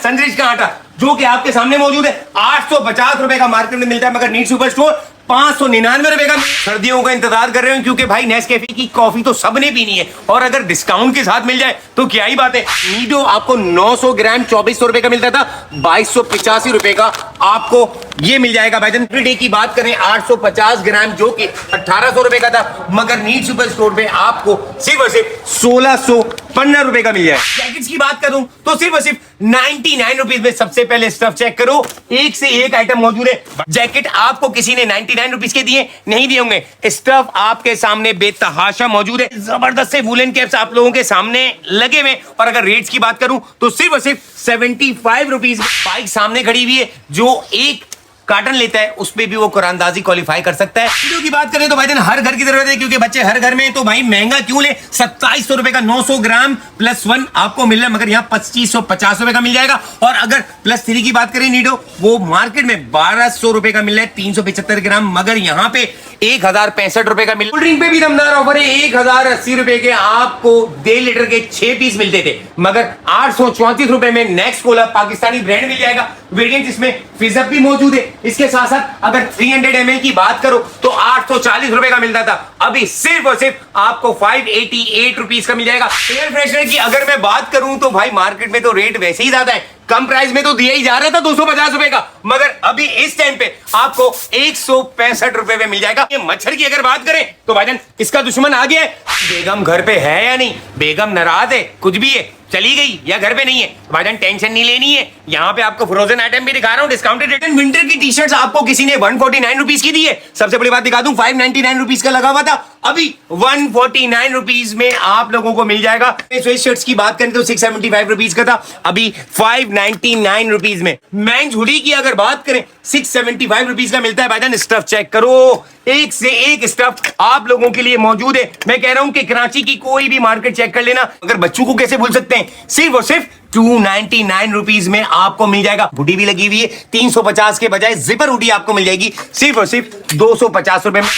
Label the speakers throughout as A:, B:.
A: सनरिच का आटा जो कि आपके सामने मौजूद है 850 रुपए का मार्केट में मिलता है, मगर नीट सुपर स्टोर 599 रुपए का। सर्दियों का इंतजार कर रहे हो क्योंकि भाई नेस्कैफे की कॉफी तो सबने पीनी है और अगर डिस्काउंट के साथ मिल जाए तो क्या ही बात है। नीडो आपको 900 ग्राम 2400 रुपए का मिलता था, 2285 रुपए का आपको ये मिल जाएगा भाईजान। एवरीडे की बात करें 850 ग्राम जो कि 1800 रुपए का था, मगर नीट सुपर स्टोर पे आपको सिर्फ और सिर्फ 1615 रुपए का मिल जाए। जैकेट्स की बात करूं तो सिर्फ और सिर्फ 99 रुपीज में। सबसे पहले स्टफ चेक करो, एक से एक आइटम मौजूद है। जैकेट आपको किसी ने 99 रुपीज के दिए नहीं दिए होंगे, स्टफ आपके सामने बेतहाशा मौजूद है। जबरदस्त से वूलन कैप्स आप लोगों के सामने लगे हुए। और अगर रेट्स की बात करूं तो सिर्फ और सिर्फ 75 रुपीज। बाइक सामने खड़ी हुई है, जो एक कार्टन लेता है उस पे भी वो कुरानदाजी क्वालिफाई कर सकता है। वीडियो की बात करें तो भाई हर घर की जरूरत है क्योंकि बच्चे हर घर में, तो भाई महंगा क्यों ले। 2700 रुपए का 900 ग्राम +1 आपको मिल रहा है, मगर यहाँ 2550 रुपए का मिल जाएगा। और अगर +3 की बात करें नीडो, वो मार्केट में 1200 रुपए का मिल रहा है 375 ग्राम, मगर यहाँ पे 1065 रुपए का मिल। कोल्ड ड्रिंक पे भी दमदार ऑफर है, 1080 रुपए के आपको 1.5 लीटर के 6 पीस मिलते थे, मगर 834 रुपए में नेक्स्ट कोला पाकिस्तानी ब्रांड मिल जाएगा। वेरिएंट इसमें फिजअप भी मौजूद है। इसके साथ साथ अगर 300 ml की बात करो तो 840 रुपए का मिलता था, अभी सिर्फ और सिर्फ आपको 588 रुपीज का मिल जाएगा। एयर फ्रेशनर की अगर मैं बात करूं तो भाई मार्केट में तो रेट वैसे ही ज्यादा है, कम प्राइस में तो दिया ही जा रहा था 250 रुपए का, मगर अभी इस टाइम पे आपको 165 रुपए में मिल जाएगा। ये मच्छर की अगर बात करें तो भाईजान इसका दुश्मन आ गया है। बेगम घर पे है या नहीं, बेगम नाराज है, कुछ भी है, चली गई या घर पे नहीं है, भाईजान टेंशन नहीं लेनी है। यहाँ पे आपको फ्रोजन आइटम भी दिखा रहा हूँ डिस्काउंटेड रेट। विंटर की टी शर्ट्स आपको किसी ने 149 रुपीज की दी है। सबसे बड़ी बात दिखा दूं, 599 रुपीज का लगा हुआ था, अभी 149 रुपीज में आप लोगों को मिल जाएगा। स्वेट शर्ट्स की बात करें तो 675 रुपीज का था, अभी 599 रुपीज में। मेंस हुडी की अगर बात करें 675 रुपीज का मिलता है। भाईजान स्टफ चेक करो, एक से एक स्टफ आप लोगों के लिए मौजूद है। मैं कह रहा हूं कि कराची की कोई भी मार्केट चेक कर लेना, अगर बच्चों को कैसे भूल सकते हैं, सिर्फ और सिर्फ 299 रुपीज में आपको मिल जाएगा। हुडी भी लगी हुई है, 350 के बजाय जिपर हुडी आपको मिल जाएगी सिर्फ और सिर्फ 250 रुपए में।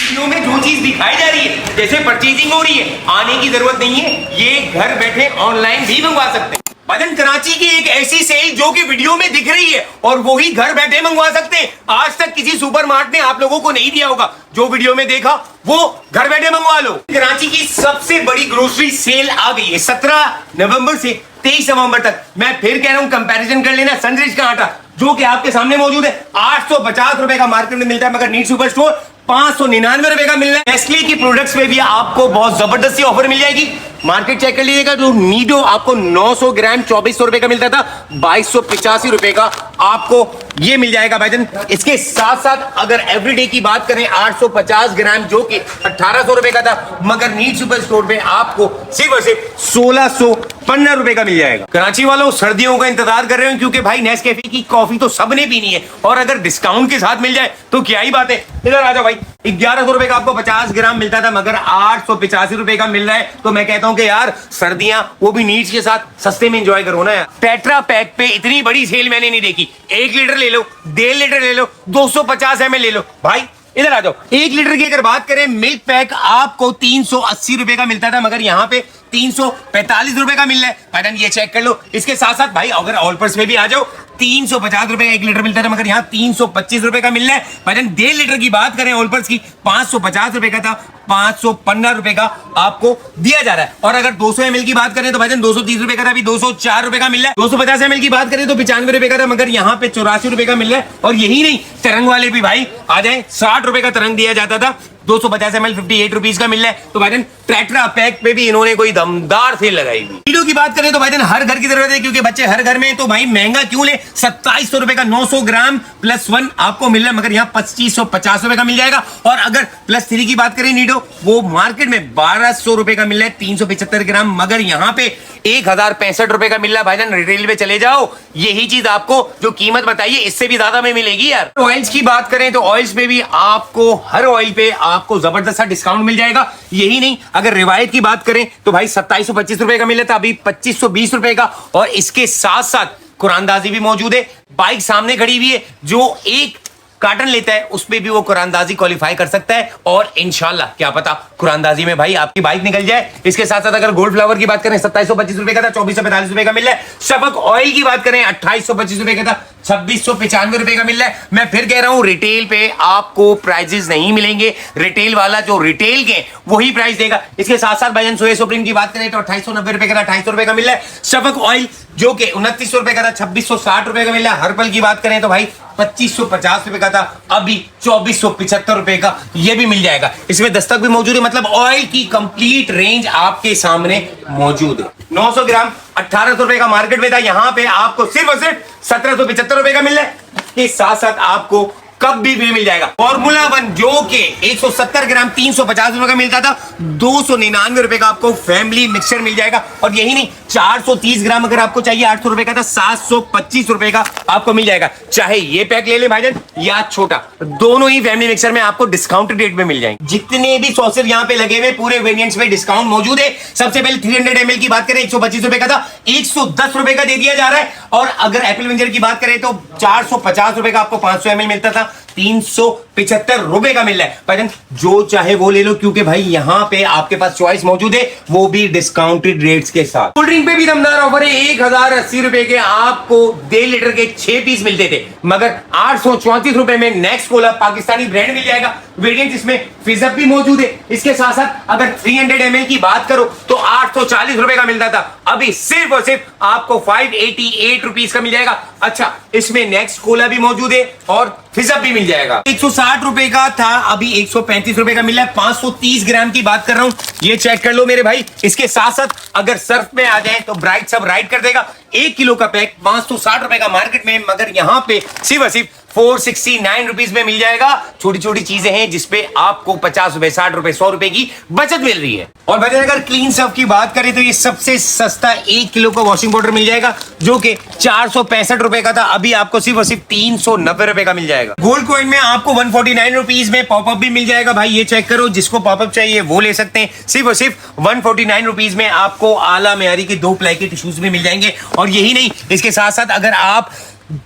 A: जो चीज दिखाई जा रही है जैसे परचेजिंग हो रही है, आने की जरूरत नहीं है, ये घर बैठे ऑनलाइन भी मंगवा सकते हैं। भाईजान कराची की एक ऐसी सेल जो कि वीडियो में दिख रही है और वो ही घर बैठे मंगवा सकते हैं। आज तक किसी सुपरमार्ट ने आप लोगों को नहीं दिया होगा, जो वीडियो में देखा वो घर बैठे मंगवा लो। कराची की सबसे बड़ी ग्रोसरी सेल आ गई है 17 नवंबर से 23 नवंबर तक। मैं फिर कह रहा हूं कंपैरिजन कर लेना। सनरिच का आटा जो कि आपके सामने मौजूद है 850 रुपए का मार्केट में मिलता है, मगर नीट सुपर स्टोर 599 रुपए का मिल रहा है। नेस्ले की प्रोडक्ट्स में भी आपको बहुत जबरदस्त सी ऑफर मिल जाएगी। मार्केट चेक कर लीजिएगा, जो नीडो आपको 900 ग्राम 2400 रुपए का मिलता था, 2285 रुपए का आपको ये मिल जाएगा भाईजान। इसके साथ साथ अगर एवरीडे की बात करें 850 ग्राम जो कि 1800 रुपए का था, मगर नीट सुपर स्टोर पे आपको सिर्फ और सिर्फ 1615 रुपए का मिल जाएगा। कराची वालों सर्दियों का इंतजार कर रहे हो क्योंकि भाई नेस्कैफे की कॉफी तो सबने पीनी है और अगर डिस्काउंट के साथ मिल जाए तो क्या ही बात है। इधर आ जाओ भाई, 1100 रुपए का आपको 50 ग्राम मिलता था, मगर 885 रुपए का मिल रहा है। तो मैं कहता हूं कि यार सर्दियां वो भी नीड्स के साथ सस्ते में एंजॉय करो ना यार। टेट्रा पैक पे इतनी बड़ी सेल मैंने नहीं देखी। 1 लीटर ले लो, 1.5 लीटर ले लो, 250 ml ले लो। भाई इधर आ जाओ, 1 लीटर की अगर बात करें मिल्क पैक आपको 380 रुपए का मिलता था, मगर यहाँ पे 345 रुपए का मिल रहा है। भाईजान ये चेक कर लो। इसके साथ साथ भाई अगर ऑलपर्स में भी आ जाओ 350 रुपए का 1 लीटर मिलता था, मगर यहाँ 325 रुपए का मिल रहा है। भाईजान 1.5 लीटर की बात करें ऑलपर्स की 550 रुपए का था, 515 रुपए का आपको दिया जा रहा है। और अगर 200 ml की बात करें तो भाईजान 230 रुपए का था, अभी 204 रुपए का मिल रहा है। 250 ml की बात करें तो 95 रुपए का था, मगर यहाँ पे 84 रुपए का मिल रहा है। और यही नहीं, तरंग वाले भी भाई आ जाए, 60 रुपए का तरंग दिया जाता था, 250 ml 58 रुपीज का मिल रहा है। तो भाईजान ट्रैक्टर पैक पे भी इन्होंने कोई दमदार सेल लगाई हुई। वीडियो की बात करें तो भाईजान हर घर की जरूरत है क्योंकि बच्चे हर घर में, तो भाई महंगा क्यों ले। 2700 रुपए का 900 ग्राम +1 आपको मिल रहा है, मगर यहाँ 2550 रुपए का मिल जाएगा। और अगर +3 की बात करें नीडो, वो मार्केट में 1200 रुपए का मिल रहा है 375 ग्राम, मगर यहाँ पे 1065 रुपए का मिल रहा है। भाईजान रिटेल पे चले जाओ, यही चीज आपको जो कीमत बताइए इससे भी ज्यादा में मिलेगी यार। ऑयल्स की बात करें तो ऑयल्स पे भी आपको हर ऑयल पे आपको जबरदस्त सा डिस्काउंट मिल जाएगा। यही नहीं, अगर रिवायत की बात करें तो भाई 2725 रुपए का मिला था, अभी 2520 रुपए का। और इसके साथ साथ कुरानदाजी भी मौजूद है। बाइक सामने खड़ी हुई है, जो एक कार्टन लेता है उस पे भी वो कुरानदाजी क्वालिफाई कर सकता है, और इंशाल्लाह क्या पता कुरानदाजी में भाई आपकी बाइक निकल जाए। इसके साथ साथ अगर गोल्ड फ्लावर की बात करें 2725 रुपए का था, 2445 रुपए का मिल रहा है। शफक ऑयल की बात करें 2825 रुपए का था, 2695 रुपए का मिल रहा है। मैं फिर कह रहा हूं रिटेल पे आपको प्राइजेस नहीं मिलेंगे, रिटेल वाला जो रिटेल के वही प्राइस देगा। इसके साथ साथ भाईजान सोए सुप्रीम की बात करें तो 2890 रुपए का था, 2800 रुपए का मिल रहा है। शफक ऑयल जो कि 2900 रुपए का था, 2660 रुपए का मिल रहा है। हर्बल की बात करें तो भाई 2550 रुपए का था, अभी 2475 रुपए का ये भी मिल जाएगा। इसमें दस्तक भी मौजूद है, मतलब ऑयल की कंप्लीट रेंज आपके सामने मौजूद है। 900 ग्राम 1800 रुपए का मार्केट में था, यहां पे आपको सिर्फ और सिर्फ 1775 रुपए का मिल रहा है। इसके साथ साथ आपको कब भी मिल जाएगा फॉर्मूला 1 जो कि 170 ग्राम 350 रुपए का मिलता था, 299 रुपए का आपको फैमिली मिक्सचर मिल जाएगा। और यही नहीं, 430 ग्राम अगर आपको चाहिए 800 रुपए का था, 725 रुपए का आपको मिल जाएगा। चाहे ये पैक ले ले भाईजान या छोटा, दोनों ही फैमिली मिक्सचर में आपको डिस्काउंटेड रेट में मिल जाएंगे। जितने भी सॉसेज यहाँ पे लगे हुए पूरे वेरिएंट्स में डिस्काउंट मौजूद है। सबसे पहले 300 ml की बात करें 125 रुपए का था, 110 रुपए का दे दिया जा रहा है। और अगर एप्पल वेंचर की बात करें तो 450 रुपए का आपको 500 ml मिलता था, 375 रुपए का मिल रहा है। भाईजान जो चाहे वो ले लो, क्योंकि भाई यहां पे आपके पास चॉइस मौजूद है, वो भी डिस्काउंटेड रेट्स के साथ। कोल्ड ड्रिंक पे भी दमदार ऑफर है, 1080 रुपए के आपको 1.5 लीटर के 6 पीस मिलते थे, मगर 834 रुपए में नेक्स्ट कोला पाकिस्तानी ब्रांड मिल जाएगा। वेरिएंट इसमें फिजअप भी मौजूद है। इसके साथ साथ अगर 300 ml की बात करो तो 840 रुपए का मिलता था, अभी सिर्फ और सिर्फ आपको 588 रुपीज का मिल जाएगा। अच्छा, इसमें नेक्स्ट कोला भी मौजूद है और फिजअप भी मिल जाएगा। 160 रुपए का था, अभी 135 रुपए का मिल रहा है। 530 ग्राम की बात कर रहा हूं, ये चेक कर लो मेरे भाई। इसके साथ साथ अगर सर्फ में आ जाए तो ब्राइट सब राइड कर देगा। 1 किलो का पैक 560 रुपए का मार्केट में, मगर यहां पे सिर्फ और सिर्फ 469 रुपीज में मिल जाएगा। छोटी छोटी चीजें हैं जिसपे आपको 50 रुपए 60 रुपए 100 रुपए की बचत मिल रही है। और भाई अगर क्लीन सर्फ की बात करें तो ये सबसे सस्ता 1 किलो का वॉशिंग पाउडर मिल जाएगा, जो कि 465 रुपए का था, अभी आपको सिर्फ और सिर्फ 390 रुपए का मिल जाएगा। गोल्ड कॉइन में आपको 149 रुपीज में पॉपअप भी मिल जाएगा। भाई ये चेक करो, जिसको पॉपअप चाहिए वो ले सकते हैं। सिर्फ और सिर्फ 149 रुपीज में आपको आला मेयारी के 2 प्लाई के टिश्यूज भी मिल जाएंगे। और यही नहीं, इसके साथ साथ अगर आप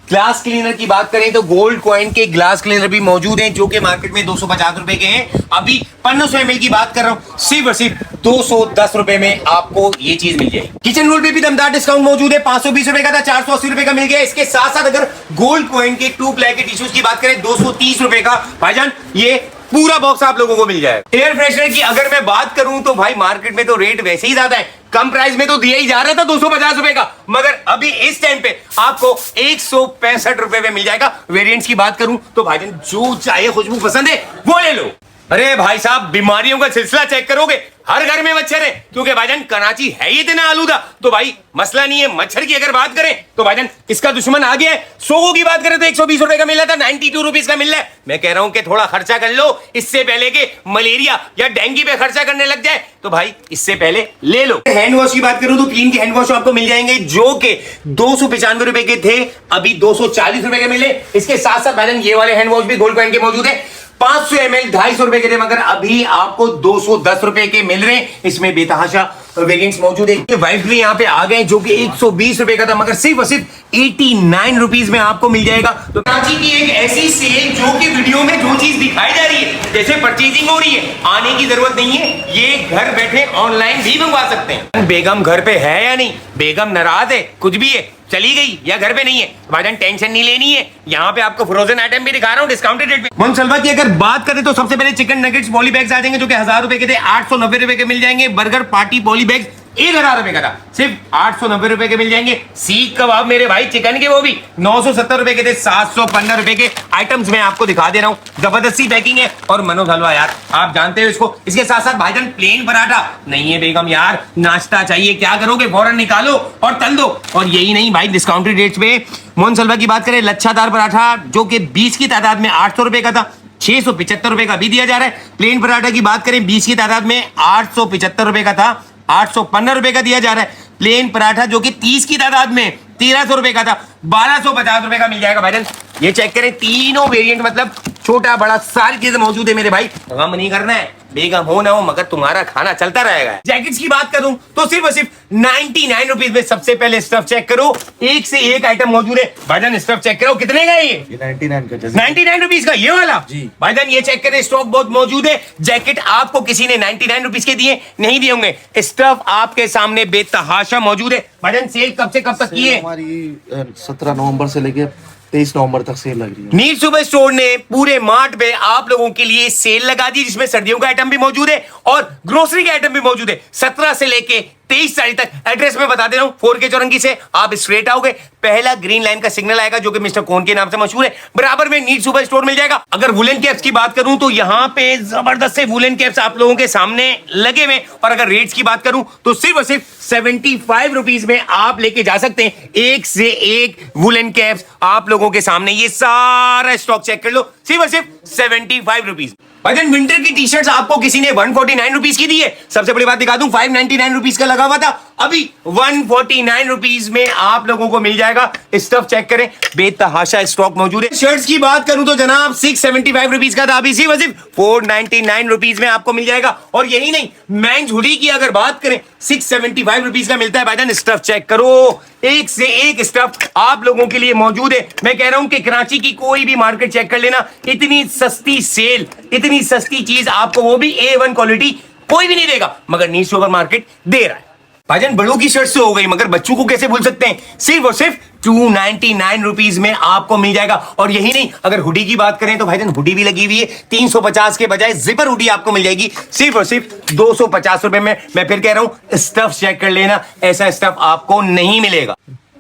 A: ग्लास क्लीनर की बात करें तो गोल्ड कॉइन के ग्लास क्लीनर भी मौजूद हैं, जो कि मार्केट में 250 रुपए के हैं। अभी 500 ml की बात कर रहा हूं, सिर्फ और सिर्फ 210 रुपए में आपको ये चीज मिल जाएगी। किचन रोल पे भी दमदार डिस्काउंट मौजूद है, 520 रुपए का था, 480 रुपए का मिल गया। इसके साथ साथ अगर गोल्ड कॉइन के 2 प्लाई के टिश्यूज की बात करें 230 रुपए का, भाईजान ये पूरा बॉक्स आप लोगों को मिल जाएगा। एयर फ्रेशनर की अगर मैं बात करूं तो भाई मार्केट में तो रेट वैसे ही ज्यादा है, कम प्राइस में तो दिया ही जा रहा था 250 रुपए का, मगर अभी इस टाइम पे आपको 165 रुपए में मिल जाएगा। वेरिएंट्स की बात करूं तो भाईजान जो चाहे खुशबू पसंद है वो ले लो। अरे भाई साहब, बीमारियों का सिलसिला चेक करोगे, हर घर में मच्छर है, क्योंकि भाईजान कराची है ही इतना आलूदा, तो भाई मसला नहीं है। मच्छर की अगर बात करें तो भाईजान इसका दुश्मन आ गया है। सोगो की बात करें तो 120 रुपए का मिल रहा था, 92 रुपीज का मिल रहा है। मैं कह रहा हूं कि थोड़ा खर्चा कर लो, इससे पहले के मलेरिया या डेंगू पे खर्चा करने लग जाए, तो भाई इससे पहले ले लो। हैंड वॉश की बात करूं तो क्लीन के हैंड वॉश आपको मिल जाएंगे, जो कि 295 रुपए के थे, अभी 240 रुपए के मिले। इसके साथ साथ भाईजान ये वाले हैंड वॉश भी गोल्ड कॉइन के मौजूद है, 500 ml 250 रुपए के थे, मगर अभी आपको 210 रुपए के मिल रहे हैं। इसमें बेतहाशा वेरिएंट्स मौजूद है। वाइट भी यहाँ पे आ गए, जो कि 120 रुपए का था, मगर सिर्फ और सिर्फ 89 रुपीज में आपको मिल जाएगा। तो कराची की एक ऐसी सेल जो कि वीडियो में जो चीज दिखाई जा रही है, जैसे परचेजिंग हो रही है, आने की जरूरत नहीं है, ये घर बैठे ऑनलाइन भी मंगवा सकते हैं। बेगम घर पे है या नहीं, बेगम नाराज है, कुछ भी है, चली गई या घर पे नहीं है, भाईजान टेंशन नहीं लेनी है। यहाँ पे आपको फ्रोजन आइटम भी दिखा रहा हूँ डिस्काउंटेड रेट पे। मोहम्मद की अगर बात करें तो सबसे पहले चिकन नगेट्स पॉली बैग्स आ जाएंगे, जो कि 1000 रुपए के थे, 890 रुपए के मिल जाएंगे। बर्गर पार्टी पॉली बैग्स 1000 रुपए का था, सिर्फ 890 रुपए के मिल जाएंगे। सीख कबाब मेरे भाई चिकन के, वो भी 970 रुपए के थे, 715 रुपए के आइटम्स में आपको दिखा दे रहा हूँ। जबरदस्ती पैकिंग है। और मनोज हलवा यार, आप जानते हो इसको। इसके साथ साथ भाईजान प्लेन पराठा नहीं है बेगम यार, नाश्ता चाहिए, क्या करोगे, फौरन निकालो और तल दो। और यही नहीं भाई, डिस्काउंटेड रेट्स पे मोहन सलवा की बात करें, लच्छादार पराठा जो कि 20 की तादाद में 800 रुपए का था, 675 रुपए का भी दिया जा रहा है। प्लेन पराठा की बात करें 20 की तादाद में 875 रुपए का था, 815 रुपए का दिया जा रहा है। प्लेन पराठा जो कि 30 की तादाद में 1300 रुपए का था, 1250 रुपए का मिल जाएगा भाईजान। ये चेक करें, तीनों वेरिएंट मतलब छोटा बड़ा सारी चीजें मौजूद है मेरे भाई, गम नहीं करना है। बेगम हो ना हो मगर तुम्हारा खाना चलता रहेगा। जैकेट्स की बात करूं तो सिर्फ और सिर्फ 99 रुपीज में सबसे पहले स्टफ चेक करो, एक से एक आइटम मौजूद है। भाईजान स्टफ चेक करो, कितने का है ये
B: 99 का
A: 99 रुपीज का ये वाला
B: जी।
A: भाईजान ये चेक करें, स्टॉक बहुत मौजूद है। जैकेट आपको किसी ने 99 रुपीज के दिए नहीं दिए होंगे, स्टफ आपके सामने बेतहाशा मौजूद है। भाईजान सेल कब से कब तक की है?
B: हमारी 17 नवंबर से लेके 23 नवंबर तक सेल लग रही है।
A: नीड सुपर स्टोर ने पूरे मार्ट में आप लोगों के लिए सेल लगा दी, जिसमें सर्दियों का आइटम भी मौजूद है और ग्रोसरी का आइटम भी मौजूद है। 17 से लेके 23 तारीख तक। एड्रेस में बता दे रहा हूं, 4K चौरंगी से आप स्ट्रेट आओगे, पहला ग्रीन लाइन का सिग्नल आएगा जो कि मिस्टर कोन के नाम से मशहूर है, बराबर में नीड सुपर स्टोर मिल जाएगा। अगर वुलन कैप्स की बात करूं तो यहां पे जबरदस्त से वुलन कैप्स आप लोगों के सामने लगे हुए, और अगर रेट्स की बात करूं तो सिर्फ और सिर्फ 75 रुपीज में आप लेके जा सकते हैं एक से एक वुलन कैप्स आप लोगों के सामने। ये सारा स्टॉक चेक कर लो, सिर्फ और सिर्फ 75 रुपीज। भाईजान विंटर की टी शर्ट्स आपको किसी ने 149 रुपीज की दी है। सबसे बड़ी बात दिखा दूं, 599 रुपीज का लगा हुआ था, अभी 149 रुपीज में आप लोगों को मिल जाएगा। स्टफ चेक करें, बेतहाशा स्टॉक मौजूद है। शर्ट्स की बात करूं तो जनाब 675 रुपीज का था, अभी सिर्फ 499 रुपीज में आपको मिल जाएगा। और यही नहीं, मेंस हुडी की अगर बात करें 675 रुपीज का मिलता है। भाईजान स्टफ चेक करो, एक से एक स्टफ आप लोगों के लिए मौजूद है। मैं कह रहा हूं कि कराची की कोई भी मार्केट चेक कर लेना, इतनी सस्ती सेल, इतनी सस्ती चीज आपको, वो भी A1 क्वालिटी, कोई भी नहीं देगा, मगर नीड सुपर मार्केट दे रहा है। भाईजान बड़ों की शर्ट से हो गई, मगर बच्चों को कैसे भूल सकते हैं? सिर्फ और सिर्फ 299 रुपीज में आपको मिल जाएगा। और यही नहीं, अगर हुडी की बात करें तो भाईजान हुडी भी लगी हुई है, 350 के बजाय जिपर हुडी आपको मिल जाएगी सिर्फ और सिर्फ 250 रुपए में। मैं फिर कह रहा हूं, स्टफ चेक कर लेना, ऐसा स्टफ आपको नहीं मिलेगा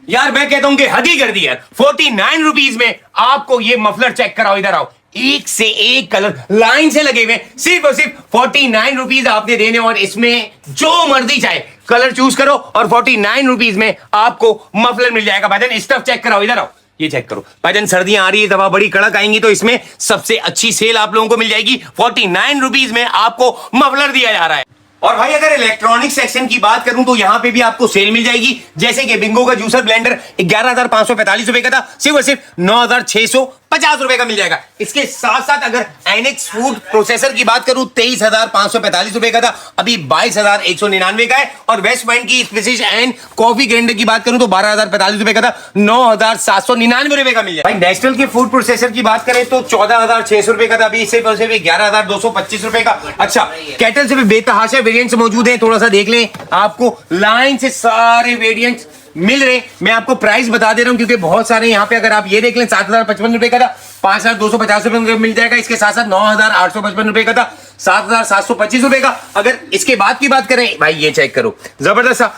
A: यार। मैं कहता हूं कि हद ही कर दी यार। 49 रुपीज में आपको ये मफलर चेक कराओ, इधर आओ, एक से एक कलर लाइन से लगे हुए, सिर्फ और सिर्फ 49 रुपीज आपने देने, और इसमें जो मर्जी चाहे कलर चूज करो और 49 रुपीज में आपको मफलर मिल जाएगा। भाईजान स्टफ चेक कराओ, इधर आओ, ये चेक करो। भाईजान सर्दियां आ रही है, दवा बड़ी कड़क आएंगी, तो इसमें सबसे अच्छी सेल आप लोगों को मिल जाएगी। 49 रुपीज में आपको मफलर दिया जा रहा है। और भाई अगर इलेक्ट्रॉनिक सेक्शन की बात करूं तो यहां पे भी आपको सेल मिल जाएगी, जैसे कि बिंगो का जूसर ब्लेंडर 11,545 रुपए का था, सिर्फ और सिर्फ 9,650 रुपए का मिल जाएगा। इसके साथ साथ अगर एनेक्स फूड प्रोसेसर की बात करूं 23,545 रुपए का था, अभी 22,199 का है। और वेस्ट पॉइंट की स्पेसिस एंड कॉफी ग्राइंडर की बात करूं तो 12,045 रुपए का था, 9,799 रुपए का मिल जाएगा। भाई नेशनल के फूड प्रोसेसर की बात करें तो 14,600 रुपए का था, अभी सिर्फ और सिर्फ 11,225 रुपए का। अच्छा, कैटल से भी बेतहाशा वेरिएंट्स मौजूद हैं, थोड़ा सा देख लें, आपको लाइन से सारे वेरिएंट्स मिल रहे। मैं आपको प्राइस बता दे रहा हूं क्योंकि बहुत सारे यहाँ पे, अगर आप ये देख लें 7,055 रुपए का था, 5,250 रुपए मिल जाएगा। इसके साथ साथ 9,855 रुपए का था, 7,725 रुपए का। अगर इसके बाद की बात करें, भाई ये चेक करो, जबरदस्त सा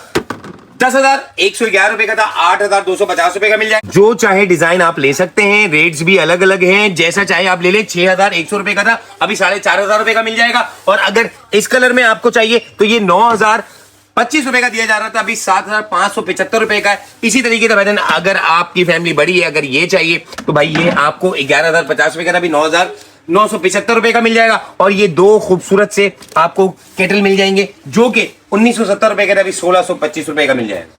A: 10,111 रुपए का था, 8,250 रुपए का मिल जाए। जो चाहे डिजाइन आप ले सकते हैं, रेट्स भी अलग अलग हैं, जैसा चाहे आप ले लें। 6,100 रुपए का था, अभी 4,500 रुपए का मिल जाएगा। और अगर इस कलर में आपको चाहिए तो ये 9,025 रुपए का दिया जा रहा था, अभी 7,575 रुपए का है। इसी तरीके से भाईजान अगर आपकी फैमिली बड़ी है, अगर ये चाहिए तो भाई ये आपको 11,050 रुपए का था, अभी 9,975 रुपए का मिल जाएगा। और ये दो खूबसूरत से आपको केटल मिल जाएंगे जो कि 1,970 रुपए का था, अभी 1,625 रुपए का मिल जाएगा।